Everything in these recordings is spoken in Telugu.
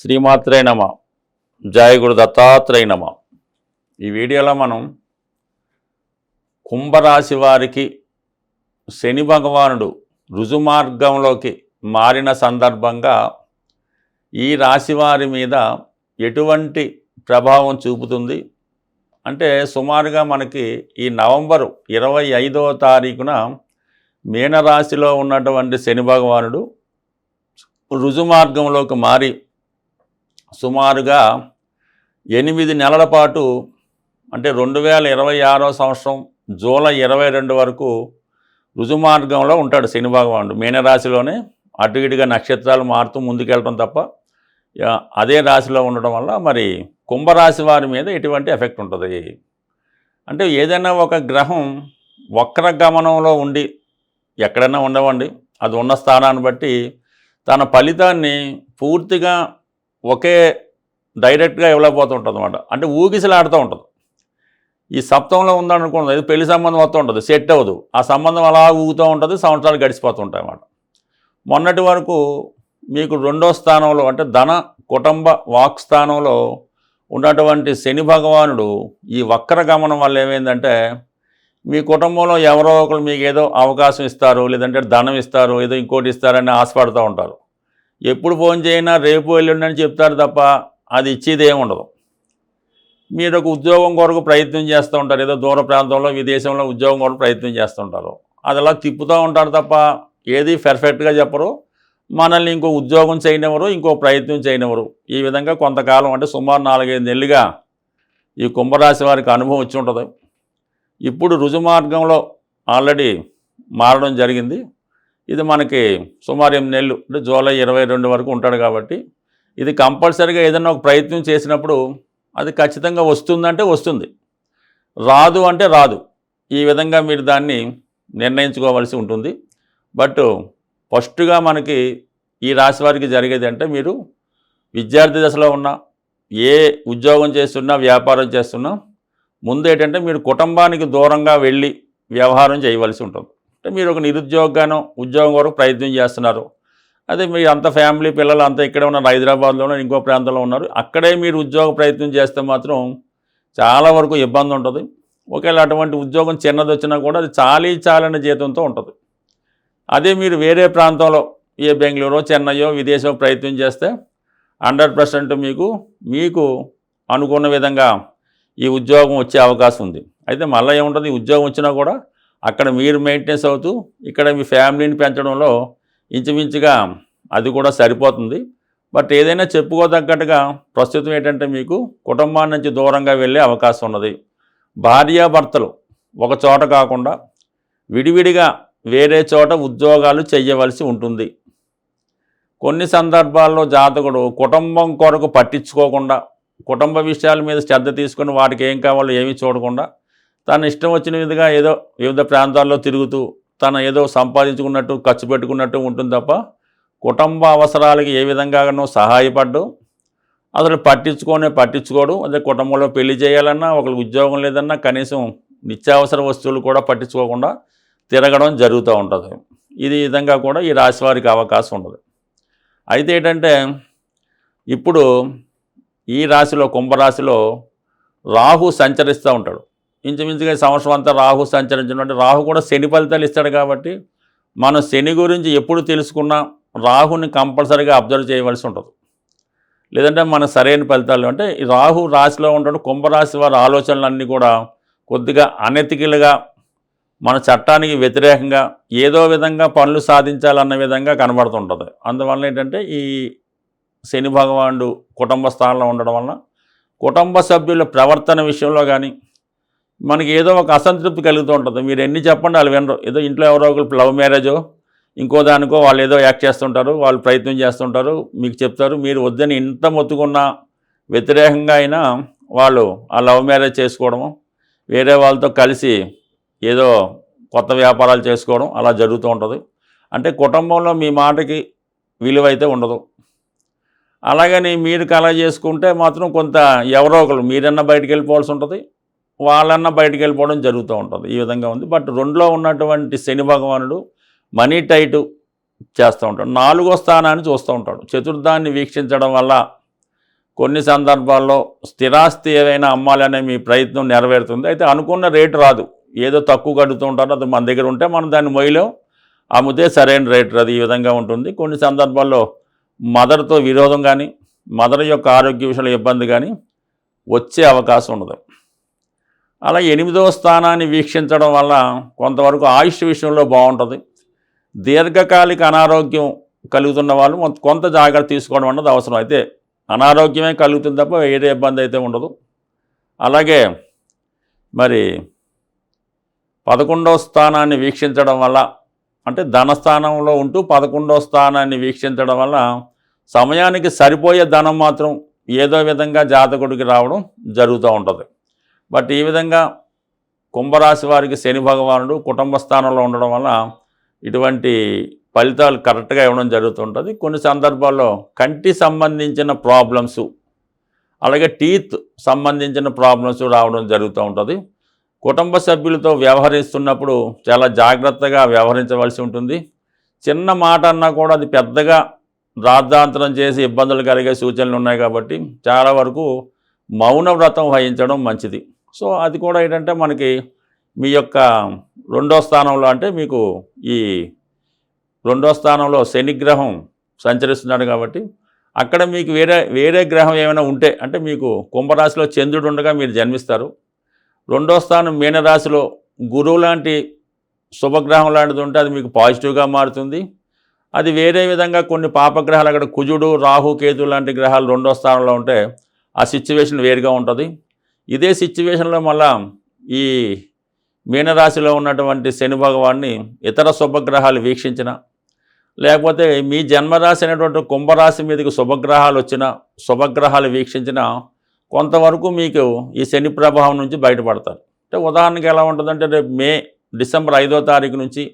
శ్రీమాత్రే నమ. జయ గురు దత్తాత్రేయ నమ. ఈ వీడియోలో మనం కుంభరాశి వారికి శని భగవానుడు రుజుమార్గంలోకి మారిన సందర్భంగా ఈ రాశి వారి మీద ఎటువంటి ప్రభావం చూపుతుంది అంటే సుమారుగా మనకి ఈ నవంబరు 25వ తారీఖున మీనరాశిలో ఉన్నటువంటి శని భగవానుడు రుజుమార్గంలోకి మారి సుమారుగా 8 నెలల పాటు అంటే 2026వ సంవత్సరం జూలై 22 వరకు రుజుమార్గంలో ఉంటాడు శని భగవానుడు. మీనరాశిలోనే అటు ఇటుగా నక్షత్రాలు మారుతూ ముందుకెళ్ళడం తప్ప అదే రాశిలో ఉండడం వల్ల మరి కుంభరాశి వారి మీద ఎటువంటి ఎఫెక్ట్ ఉంటుంది అంటే ఏదైనా ఒక గ్రహం వక్ర గమనంలో ఉండి ఎక్కడైనా ఉండవండి అది ఉన్న స్థానాన్ని బట్టి తన ఫలితాన్ని పూర్తిగా ఒకే డైరెక్ట్గా ఇవ్వలేకపోతుంటుంది అన్నమాట. అంటే ఊగిసలాడుతూ ఉంటుంది. ఈ సప్తంలో ఉందనుకోండి, ఇది పెళ్లి సంబంధం వస్తూ ఉంటుంది, సెట్ అవ్వదు, ఆ సంబంధం అలా ఊగుతూ ఉంటుంది, సంవత్సరాలు గడిచిపోతూ ఉంటాయి అన్నమాట. మొన్నటి వరకు మీకు 2వ స్థానంలో అంటే ధన కుటుంబ వాక్ స్థానంలో ఉన్నటువంటి శని భగవానుడు ఈ వక్ర గమనం వల్ల ఏమైందంటే మీ కుటుంబంలో ఎవరో ఒకరు మీకు ఏదో అవకాశం ఇస్తారు, లేదంటే ధనం ఇస్తారు, ఏదో ఇంకోటి ఇస్తారని ఆశపడుతూ ఉంటారు. ఎప్పుడు ఫోన్ చేయినా రేపు ఎల్లుండి అని చెప్తారు తప్ప అది ఇచ్చేది ఏమి ఉండదు. మీరు ఒక ఉద్యోగం కొరకు ప్రయత్నం చేస్తూ ఉంటారు, ఏదో దూర ప్రాంతంలో విదేశంలో ఉద్యోగం కొరకు ప్రయత్నం చేస్తుంటారు, అది అలా తిప్పుతూ ఉంటారు తప్ప ఏది పర్ఫెక్ట్గా చెప్పరు, మనల్ని ఇంకో ఉద్యోగం చేయనివ్వరు, ఇంకో ప్రయత్నం చేయనివ్వరు. ఈ విధంగా కొంతకాలం అంటే సుమారు 4-5 నెలలుగా ఈ కుంభరాశి వారికి అనుభవం వచ్చి ఉంటుంది. ఇప్పుడు రుజుమార్గంలో ఆల్రెడీ మారడం జరిగింది. ఇది మనకి సుమారు 8 నెలలు అంటే జూలై 22 వరకు ఉంటాడు కాబట్టి ఇది కంపల్సరీగా ఏదైనా ఒక ప్రయత్నం చేసినప్పుడు అది ఖచ్చితంగా వస్తుందంటే వస్తుంది, రాదు అంటే రాదు. ఈ విధంగా మీరు దాన్ని నిర్ణయించుకోవాల్సి ఉంటుంది. బట్ ఫస్ట్గా మనకి ఈ రాశి వారికి జరిగేది అంటే మీరు విద్యార్థి దశలో ఉన్నా, ఏ ఉద్యోగం చేస్తున్నా, వ్యాపారం చేస్తున్నా ముందు ఏంటంటే మీరు కుటుంబానికి దూరంగా వెళ్ళి వ్యవహారం చేయవలసి ఉంటుంది. అంటే మీరు ఒక నిరుద్యోగానో ఉద్యోగం కొరకు ప్రయత్నం చేస్తున్నారు, అదే మీ అంత ఫ్యామిలీ పిల్లలు అంతా ఇక్కడే ఉన్నారు, హైదరాబాద్లోనో ఇంకో ప్రాంతంలో ఉన్నారు, అక్కడే మీరు ఉద్యోగ ప్రయత్నం చేస్తే మాత్రం చాలా వరకు ఇబ్బంది ఉంటుంది. ఒకవేళ అటువంటి ఉద్యోగం చిన్నది వచ్చినా కూడా అది చాలని జీతంతో ఉంటుంది. అదే మీరు వేరే ప్రాంతంలో ఏ బెంగళూరో చెన్నైయో విదేశం ప్రయత్నం చేస్తే 100% మీకు అనుకున్న విధంగా ఈ ఉద్యోగం వచ్చే అవకాశం ఉంది. అయితే మళ్ళీ ఏముంటుంది, ఈ ఉద్యోగం వచ్చినా కూడా అక్కడ మీరు మెయింటెనెన్స్ అవుతూ ఇక్కడ మీ ఫ్యామిలీని పెంచడంలో ఇంచుమించుగా అది కూడా సరిపోతుంది. బట్ ఏదైనా చెప్పుకోదగ్గట్టుగా ప్రస్తుతం ఏంటంటే మీకు కుటుంబాన్ని నుంచి దూరంగా వెళ్ళే అవకాశం ఉన్నది. భార్యాభర్తలు ఒక చోట కాకుండా విడివిడిగా వేరే చోట ఉద్యోగాలు చేయవలసి ఉంటుంది. కొన్ని సందర్భాల్లో జాతకుడు కుటుంబం కొరకు పట్టించుకోకుండా కుటుంబ విషయాల మీద శ్రద్ధ తీసుకొని వాటికి ఏం కావాలో ఏమీ చూడకుండా తన ఇష్టం వచ్చిన విధంగా ఏదో వివిధ ప్రాంతాల్లో తిరుగుతూ తన ఏదో సంపాదించుకున్నట్టు ఖర్చు పెట్టుకున్నట్టు ఉంటుంది తప్ప కుటుంబ అవసరాలకి ఏ విధంగానో సహాయపడ్డు అసలు పట్టించుకోడు. అదే కుటుంబంలో పెళ్లి చేయాలన్నా, ఒకరికి ఉద్యోగం లేదన్నా కనీసం నిత్యావసర వస్తువులు కూడా పట్టించుకోకుండా తిరగడం జరుగుతూ ఉంటుంది. ఇది విధంగా కూడా ఈ రాశి వారికి అవకాశం ఉండదు. అయితే ఏంటంటే ఇప్పుడు ఈ రాశిలో కుంభరాశిలో రాహు సంచరిస్తూ ఉంటాడు. ఇంచుమించుగా సంవత్సరం అంతా రాహు సంచరించినట్టు రాహు కూడా శని ఫలితాలు ఇస్తాడు కాబట్టి మనం శని గురించి ఎప్పుడు తెలుసుకున్నా రాహుని కంపల్సరీగా అబ్జర్వ్ చేయవలసి ఉంటుంది. లేదంటే మన సరైన ఫలితాలు అంటే ఈ రాహు రాశిలో ఉంటాడు. కుంభరాశి వారి ఆలోచనలన్నీ కూడా కొద్దిగా అనెతికల్గా మన చట్టానికి వ్యతిరేకంగా ఏదో విధంగా పనులు సాధించాలన్న విధంగా కనబడుతుంటుంది. అందువల్ల ఏంటంటే ఈ శని భగవానుడు కుటుంబ స్థానంలో ఉండడం వలన కుటుంబ సభ్యుల ప్రవర్తన విషయంలో కానీ మనకి ఏదో ఒక అసంతృప్తి కలుగుతూ ఉంటుంది. మీరు ఎన్ని చెప్పండి వాళ్ళు వినరు. ఏదో ఇంట్లో ఎవరో ఒకరు లవ్ మ్యారేజో ఇంకో దానికో వాళ్ళు ఏదో యాక్ట్ చేస్తుంటారు, వాళ్ళు ప్రయత్నం చేస్తుంటారు, మీకు చెప్తారు. మీరు వద్దని ఇంత మొత్తుకున్నా వ్యతిరేకంగా అయినా వాళ్ళు ఆ లవ్ మ్యారేజ్ చేసుకోవడము, వేరే వాళ్ళతో కలిసి ఏదో కొత్త వ్యాపారాలు చేసుకోవడం అలా జరుగుతూ ఉంటుంది. అంటే కుటుంబంలో మీ మాటకి విలువైతే ఉండదు. అలాగని మీరు కలా చేసుకుంటే మాత్రం కొంత ఎవరో ఒకరు మీరన్నా బయటికి వెళ్ళిపోవాల్సి ఉంటుంది, వాళ్ళన్నా బయటికి వెళ్ళిపోవడం జరుగుతూ ఉంటుంది. ఈ విధంగా ఉంది. బట్ 2లో ఉన్నటువంటి శని భగవానుడు మనీ టైటు చేస్తూ ఉంటాడు. 4వ స్థానాన్ని చూస్తూ ఉంటాడు. చతుర్థాన్ని వీక్షించడం వల్ల కొన్ని సందర్భాల్లో స్థిరాస్తి ఏవైనా అమ్మాలనే మీ ప్రయత్నం నెరవేరుతుంది. అయితే అనుకున్న రేటు రాదు, ఏదో తక్కువ కడుతూ ఉంటారో అది మన దగ్గర ఉంటే మనం దాన్ని మొయ్యలేం, అమ్మితే సరైన రేటు రాదు, ఈ విధంగా ఉంటుంది. కొన్ని సందర్భాల్లో మదర్తో విరోధం కానీ మదర్ యొక్క ఆరోగ్య విషయంలో ఇబ్బంది కానీ వచ్చే అవకాశం ఉండదు. అలా 8వ స్థానాన్ని వీక్షించడం వల్ల కొంతవరకు ఆయుష్ విషయంలో బాగుంటుంది. దీర్ఘకాలిక అనారోగ్యం కలుగుతున్న వాళ్ళు కొంత జాగ్రత్త తీసుకోవడం అన్నది అవసరం. అయితే అనారోగ్యమే కలుగుతుంది తప్ప వేరే ఇబ్బంది అయితే ఉండదు. అలాగే మరి 11వ స్థానాన్ని వీక్షించడం వల్ల, అంటే ధనస్థానంలో ఉంటూ 11వ స్థానాన్ని వీక్షించడం వల్ల సమయానికి సరిపోయే ధనం మాత్రం ఏదో విధంగా జాతకుడికి రావడం జరుగుతూ ఉంటుంది. బట్ ఈ విధంగా కుంభరాశి వారికి శని భగవానుడు కుటుంబ స్థానంలో ఉండడం వల్ల ఇటువంటి ఫలితాలు కరెక్ట్గా ఇవ్వడం జరుగుతుంటుంది. కొన్ని సందర్భాల్లో కంటి సంబంధించిన ప్రాబ్లమ్స్, అలాగే టీత్ సంబంధించిన ప్రాబ్లమ్స్ రావడం జరుగుతూ ఉంటుంది. కుటుంబ సభ్యులతో వ్యవహరిస్తున్నప్పుడు చాలా జాగ్రత్తగా వ్యవహరించవలసి ఉంటుంది. చిన్న మాట అన్నా కూడా అది పెద్దగా రాద్ధాంతరం చేసి ఇబ్బందులు కలిగే సూచనలు ఉన్నాయి. కాబట్టి చాలా వరకు మౌన వ్రతం వహించడం మంచిది. సో అది కూడా ఏంటంటే మనకి మీ యొక్క 2వ స్థానంలో, అంటే మీకు ఈ 2వ స్థానంలో శనిగ్రహం సంచరిస్తున్నాడు కాబట్టి అక్కడ మీకు వేరే గ్రహం ఏమైనా ఉంటే, అంటే మీకు కుంభరాశిలో చంద్రుడు ఉండగా మీరు జన్మిస్తారు. 2వ స్థానం మీనరాశిలో గురువు లాంటి శుభగ్రహం లాంటిది ఉంటే అది మీకు పాజిటివ్గా మారుతుంది. అది వేరే విధంగా కొన్ని పాపగ్రహాలు, అక్కడ కుజుడు రాహు కేతు లాంటి గ్రహాలు 2వ స్థానంలో ఉంటే ఆ సిచ్యువేషన్ వేరుగా ఉంటుంది. ఇదే సిచ్యువేషన్లో మళ్ళా ఈ మీనరాశిలో ఉన్నటువంటి శని భగవాన్ని ఇతర శుభగ్రహాలు వీక్షించిన, లేకపోతే మీ జన్మరాశి అయినటువంటి కుంభరాశి మీదకి శుభగ్రహాలు వచ్చిన, శుభగ్రహాలు వీక్షించిన కొంతవరకు మీకు ఈ శని ప్రభావం నుంచి బయటపడతారు. అంటే ఉదాహరణకి ఎలా ఉంటుందంటే రేపు డిసెంబర్ 5వ తారీఖు నుంచి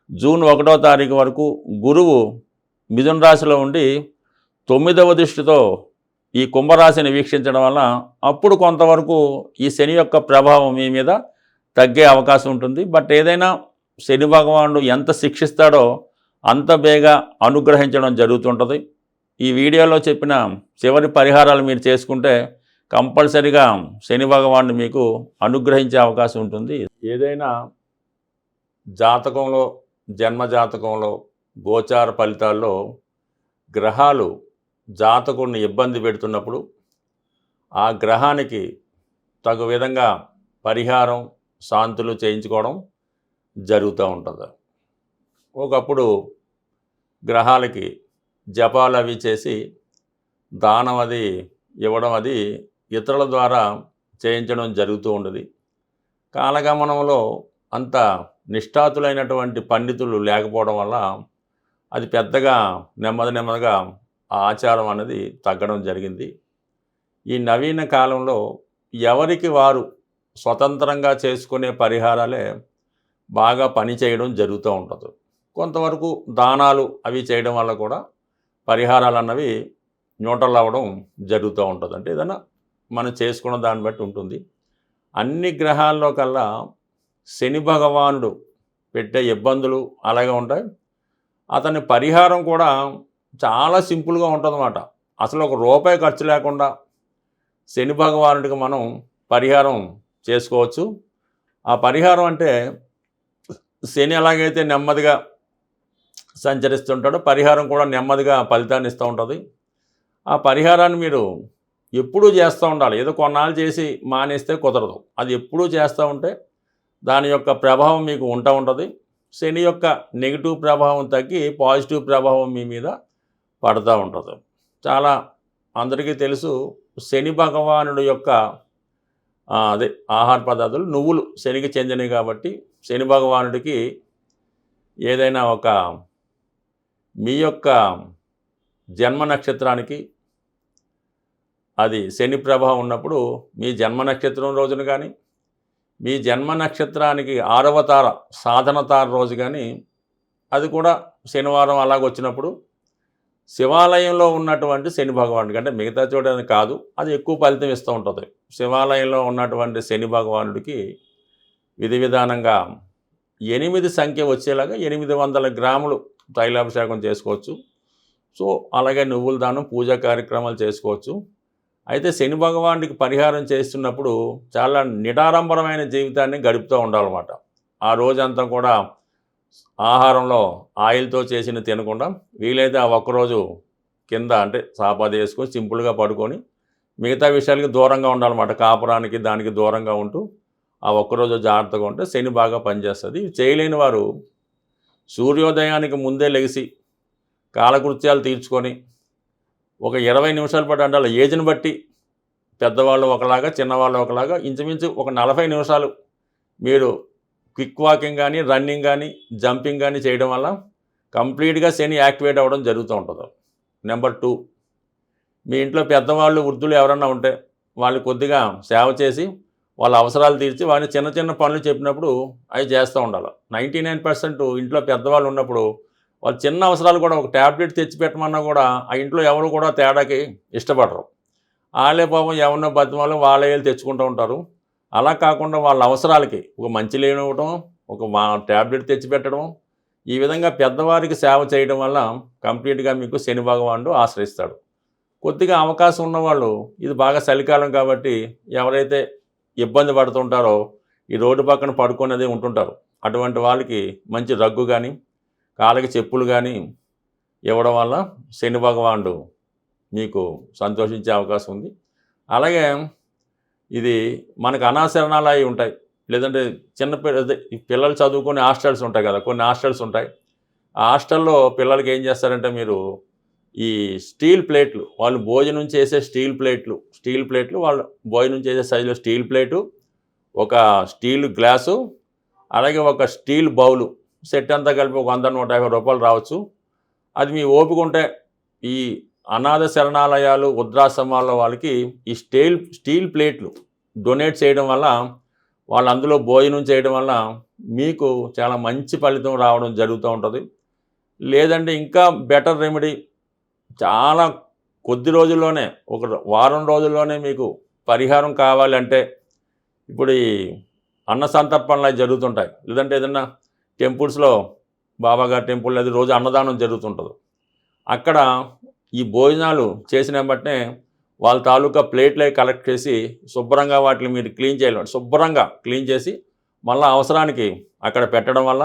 జూన్ 1వ తారీఖు వరకు గురువు మిథున రాశిలో ఉండి 9వ దృష్టితో ఈ కుంభరాశిని వీక్షించడం వల్ల అప్పుడు కొంతవరకు ఈ శని యొక్క ప్రభావం మీ మీద తగ్గే అవకాశం ఉంటుంది. బట్ ఏదైనా శని భగవానుడు ఎంత శిక్షిస్తాడో అంత బేగా అనుగ్రహించడం జరుగుతుంటుంది. ఈ వీడియోలో చెప్పిన చివరి పరిహారాలు మీరు చేసుకుంటే కంపల్సరిగా శని భగవానుడు మీకు అనుగ్రహించే అవకాశం ఉంటుంది. ఏదైనా జాతకంలో, జన్మ జాతకంలో, గోచార ఫలితాల్లో గ్రహాలు జాతకుడిని ఇబ్బంది పెడుతున్నప్పుడు ఆ గ్రహానికి తగు విధంగా పరిహారం, శాంతులు చేయించుకోవడం జరుగుతూ ఉంటుంది. ఒకప్పుడు గ్రహాలకి జపాలు అవి చేసి దానం అది ఇవ్వడం అది ఇతరుల ద్వారా చేయించడం జరుగుతూ ఉండేది. కాలగమనంలో అంత నిష్ఠాతులైనటువంటి పండితులు లేకపోవడం వల్ల అది పెద్దగా నెమ్మదిగా ఆ ఆచారం అనేది తగ్గడం జరిగింది. ఈ నవీన కాలంలో ఎవరికి వారు స్వతంత్రంగా చేసుకునే పరిహారాలే బాగా పనిచేయడం జరుగుతూ ఉంటుంది. కొంతవరకు దానాలు అవి చేయడం వల్ల కూడా పరిహారాలు అన్నవి న్యూట్రల్ అవ్వడం జరుగుతూ ఉంటుంది. అంటే ఏదైనా మనం చేసుకున్న దాన్ని బట్టి ఉంటుంది. అన్ని గ్రహాల్లో కల్లా శని భగవానుడు పెట్టే ఇబ్బందులు అలాగే ఉంటాయి. అతని పరిహారం కూడా చాలా సింపుల్గా ఉంటుందన్నమాట. అసలు ఒక రూపాయి ఖర్చు లేకుండా శని భగవానుడికి మనం పరిహారం చేసుకోవచ్చు. ఆ పరిహారం అంటే శని ఎలాగైతే నెమ్మదిగా సంచరిస్తుంటాడో పరిహారం కూడా నెమ్మదిగా ఫలితాన్ని ఇస్తూ ఉంటుంది. ఆ పరిహారాన్ని మీరు ఎప్పుడూ చేస్తూ ఉండాలి. ఏదో కొన్నాళ్ళు చేసి మానేస్తే కుదరదు. అది ఎప్పుడూ చేస్తూ ఉంటే దాని యొక్క ప్రభావం మీకు ఉంటుంది. శని యొక్క నెగిటివ్ ప్రభావం తగ్గి పాజిటివ్ ప్రభావం మీ మీద పడుతూ ఉంటుంది. చాలా అందరికీ తెలుసు, శని భగవానుడు యొక్క ఆహార పదార్థాలు నువ్వులు శనికి చెందినవి కాబట్టి శని భగవానుడికి ఏదైనా ఒక మీ యొక్క జన్మ నక్షత్రానికి అది శని ప్రభావం ఉన్నప్పుడు మీ జన్మ నక్షత్రం రోజున కానీ మీ జన్మ నక్షత్రానికి 6వ తార సాధన తార రోజు కానీ అది కూడా శనివారం అలాగొచ్చినప్పుడు శివాలయంలో ఉన్నటువంటి శని భగవానుడికి, అంటే మిగతా చూడడానికి కాదు, అది ఎక్కువ ఫలితం ఇస్తూ ఉంటుంది. శివాలయంలో ఉన్నటువంటి శని భగవానుడికి విధి విధానంగా 8 సంఖ్య వచ్చేలాగా 800 గ్రాములు తైలాభిషేకం చేసుకోవచ్చు. సో అలాగే నువ్వుల దానం పూజా కార్యక్రమాలు చేసుకోవచ్చు. అయితే శని భగవానుడికి పరిహారం చేస్తున్నప్పుడు చాలా నిడారంబరమైన జీవితాన్ని గడుపుతూ ఉండాలన్నమాట. ఆ రోజంతా కూడా ఆహారంలో ఆయిల్తో చేసిన తినకుండా వీలైతే ఆ ఒక్కరోజు కింద అంటే సాపాది వేసుకొని సింపుల్గా పడుకొని మిగతా విషయాలకి దూరంగా ఉండాలన్నమాట. కాపురానికి దానికి దూరంగా ఉంటూ ఆ ఒక్కరోజు జాగ్రత్తగా ఉంటే శని బాగా పనిచేస్తుంది. ఇవి చేయలేని వారు సూర్యోదయానికి ముందే లెగిసి కాలకృత్యాలు తీర్చుకొని ఒక 20 నిమిషాల పాటు అంటే ఏజ్ని బట్టి పెద్దవాళ్ళు ఒకలాగా చిన్నవాళ్ళు ఒకలాగా ఇంచుమించు ఒక 40 నిమిషాలు మీరు క్విక్ వాకింగ్ కానీ రన్నింగ్ కానీ జంపింగ్ కానీ చేయడం వల్ల కంప్లీట్గా శని యాక్టివేట్ అవ్వడం జరుగుతూ ఉంటుంది. నెంబర్ 2, మీ ఇంట్లో పెద్దవాళ్ళు వృద్ధులు ఎవరన్నా ఉంటే వాళ్ళు కొద్దిగా సేవ చేసి వాళ్ళ అవసరాలు తీర్చి వారిని చిన్న చిన్న పనులు చెప్పినప్పుడు అవి చేస్తూ ఉండాలి. 99% ఇంట్లో పెద్దవాళ్ళు ఉన్నప్పుడు వాళ్ళు చిన్న అవసరాలు కూడా ఒక ట్యాబ్లెట్ తెచ్చి పెట్టమన్నా కూడా ఆ ఇంట్లో ఎవరు కూడా తేడాకి ఇష్టపడరు. వాళ్ళే పాపం ఎవరినో బతిమాలు వాళ్ళే వెళ్ళి తెచ్చుకుంటూ ఉంటారు. అలా కాకుండా వాళ్ళ అవసరాలకి ఒక మంచి లేనివ్వటం, ఒక ట్యాబ్లెట్ తెచ్చిపెట్టడం, ఈ విధంగా పెద్దవారికి సేవ చేయడం వల్ల కంప్లీట్గా మీకు శని భగవానుడు ఆశ్రయిస్తాడు. కొద్దిగా అవకాశం ఉన్నవాళ్ళు ఇది బాగా చలికాలం కాబట్టి ఎవరైతే ఇబ్బంది పడుతుంటారో ఈ రోడ్డు పక్కన పడుకునేది ఉంటుంటారు. అటువంటి వాళ్ళకి మంచి రగ్గు కానీ కాళ్ళకి చెప్పులు కానీ ఇవ్వడం వల్ల శని భగవానుడు మీకు సంతోషించే అవకాశం ఉంది. అలాగే ఇది మనకు అనాశరణాలు ఉంటాయి, లేదంటే చిన్న పిల్లలు చదువుకునే హాస్టల్స్ ఉంటాయి కదా, కొన్ని హాస్టల్స్ ఉంటాయి. ఆ హాస్టల్లో పిల్లలకి ఏం చేస్తారంటే మీరు ఈ స్టీల్ ప్లేట్లు, వాళ్ళు భోజనం చేసే స్టీల్ ప్లేట్లు వాళ్ళు భోజనం చేసే సైజులో స్టీల్ ప్లేటు, ఒక స్టీల్ గ్లాసు, అలాగే ఒక స్టీల్ బౌలు సెట్ అంతా కలిపి ఒక 100-150 రూపాయలు రావచ్చు. అది మీ ఓపిక ఉంటే ఈ అనాథ శరణాలయాలు వృద్ధాశ్రమాల్లో వాళ్ళకి ఈ స్టీల్ ప్లేట్లు డొనేట్ చేయడం వల్ల వాళ్ళు అందులో భోజనం చేయడం వల్ల మీకు చాలా మంచి ఫలితం రావడం జరుగుతూ ఉంటుంది. లేదంటే ఇంకా బెటర్ రెమెడీ, చాలా కొద్ది రోజుల్లోనే ఒక వారం రోజుల్లోనే మీకు పరిహారం కావాలంటే ఇప్పుడు ఈ అన్న సంతర్పణలు అవి జరుగుతుంటాయి, లేదంటే ఏదన్నా టెంపుల్స్లో బాబాగారి టెంపుల్ అది రోజు అన్నదానం జరుగుతుంటుంది. అక్కడ ఈ భోజనాలు చేసిన బట్టే వాళ్ళ తాలూకా ప్లేట్లు కలెక్ట్ చేసి శుభ్రంగా వాటిని మీరు క్లీన్ చేయాలి. శుభ్రంగా క్లీన్ చేసి మళ్ళీ అవసరానికి అక్కడ పెట్టడం వల్ల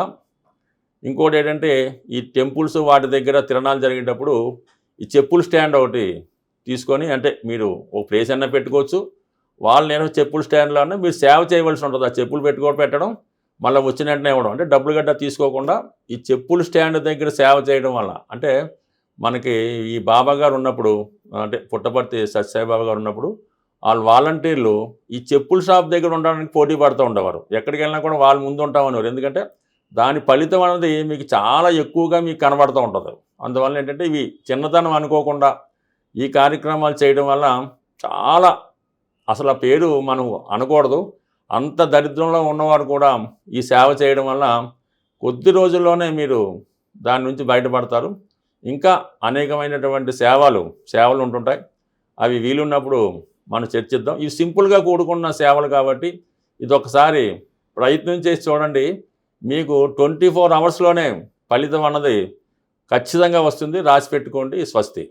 ఇంకోటి ఏంటంటే ఈ టెంపుల్స్ వాటి దగ్గర తిరణాలు జరిగేటప్పుడు ఈ చెప్పుల స్టాండ్ ఒకటి తీసుకొని, అంటే మీరు ఒక ప్లేస్ అన్నా పెట్టుకోవచ్చు, వాళ్ళు నేను చెప్పుల స్టాండ్లోనే మీరు సేవ చేయవలసి ఉంటుంది. ఆ చెప్పులు పెట్టడం మళ్ళీ వచ్చిన వెంటనే ఇవ్వడం, అంటే డబ్బులు గడ్డ తీసుకోకుండా ఈ చెప్పుల స్టాండ్ దగ్గర సేవ చేయడం వల్ల, అంటే మనకి ఈ బాబా గారు ఉన్నప్పుడు, అంటే పుట్టపర్తి సత్యసాయిబాబా గారు ఉన్నప్పుడు వాళ్ళ వాలంటీర్లు ఈ చెప్పుల షాప్ దగ్గర ఉండడానికి పోటీ పడుతూ ఉండేవారు. ఎక్కడికి వెళ్ళినా కూడా వాళ్ళు ముందు ఉంటామనేవారు. ఎందుకంటే దాని ఫలితం అనేది మీకు చాలా ఎక్కువగా మీకు కనబడుతూ ఉంటుంది. అందువల్ల ఏంటంటే ఇవి చిన్నతనం అనుకోకుండా ఈ కార్యక్రమాలు చేయడం వల్ల చాలా, అసలు ఆ పేరు మనం అనకూడదు, అంత దరిద్రంలో ఉన్నవారు కూడా ఈ సేవ చేయడం వల్ల కొద్ది రోజుల్లోనే మీరు దాని నుంచి బయటపడతారు. ఇంకా అనేకమైనటువంటి సేవలు ఉంటుంటాయి. అవి వీలున్నప్పుడు మనం చర్చిద్దాం. ఇవి సింపుల్గా కూడుకున్న సేవలు కాబట్టి ఇదొకసారి ప్రయత్నం చేసి చూడండి. మీకు 24 అవర్స్లోనే ఫలితం అన్నది ఖచ్చితంగా వస్తుంది. రాసి పెట్టుకోండి. స్వస్తి.